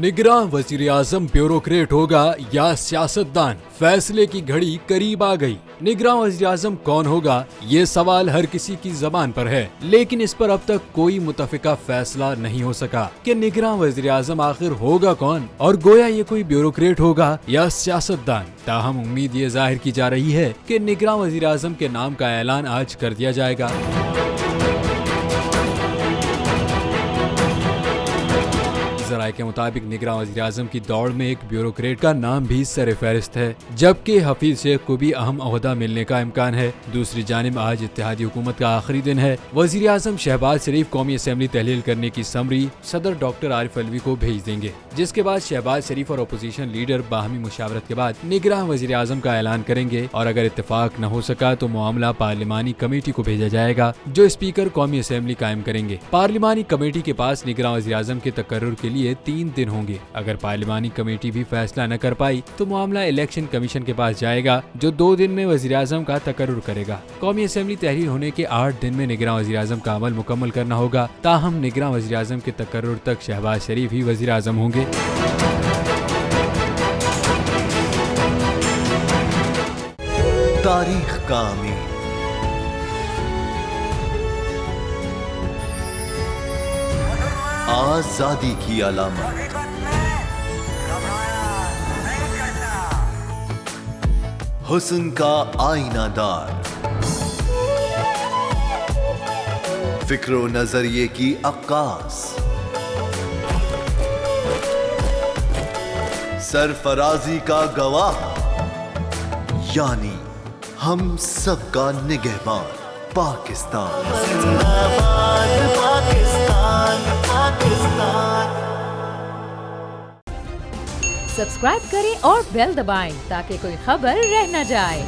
निगरां वजीर आजम ब्यूरोक्रेट होगा या सियासतदान, फैसले की घड़ी करीब आ गई। निगरां वजीर आजम कौन होगा, ये सवाल हर किसी की जबान पर है, लेकिन इस पर अब तक कोई मुतफिका फैसला नहीं हो सका कि निगरां वजीर आजम आखिर होगा कौन, और गोया ये कोई ब्यूरोक्रेट होगा या सियासतदान। ताहम उम्मीद ये जाहिर की जा रही है कि निगरां वजीर आजम के नाम का ऐलान आज कर दिया जाएगा। ज़राए के मुताबिक निगरां वज़ीर आज़म की दौड़ में एक ब्यूरोक्रेट का नाम भी सर फहरिस्त है, जबकि हफीज शेख को भी अहम ओहदा मिलने का इम्कान है। दूसरी जानिब आज इत्तेहादी हुकूमत का आखिरी दिन है। वज़ीर आज़म शहबाज शरीफ कौमी असम्बली तहलील करने की समरी सदर डॉक्टर आरिफ अलवी को भेज देंगे, जिसके बाद शहबाज शरीफ और अपोजिशन लीडर बाहमी मुशावरत के बाद निगरां वज़ीर आज़म का ऐलान करेंगे, और अगर इत्तेफाक न हो सका तो मामला पार्लिमानी कमेटी को भेजा जाएगा, जो स्पीकर कौमी असम्बली कायम करेंगे। पार्लिमानी कमेटी के पास निगरां वज़ीर आज़म के तकर्रुर के लिए 3 दिन होंगे। अगर पार्लिमानी कमेटी भी फैसला न कर पाई तो मामला इलेक्शन कमीशन के पास जाएगा, जो 2 दिन में वज़ीर आज़म का तकर्रुर करेगा। कौमी असम्बली तहरीर होने के 8 दिन में निगरां वज़ीर आज़म का अमल मुकम्मल करना होगा। ताहम निगरां वज़ीर आज़म के तकर्रुर तक शहबाज शरीफ ही वज़ीर आज़म होंगे। तारीख का अमीर आजादी की अलामत, हुस्न का आईनादार, फिक्रो नजरिए की अक्कास, सरफराजी का गवाह, यानी हम सबका निगहबान पाकिस्तान। सब्सक्राइब करें और बेल दबाएं ताकि कोई खबर रह न जाए।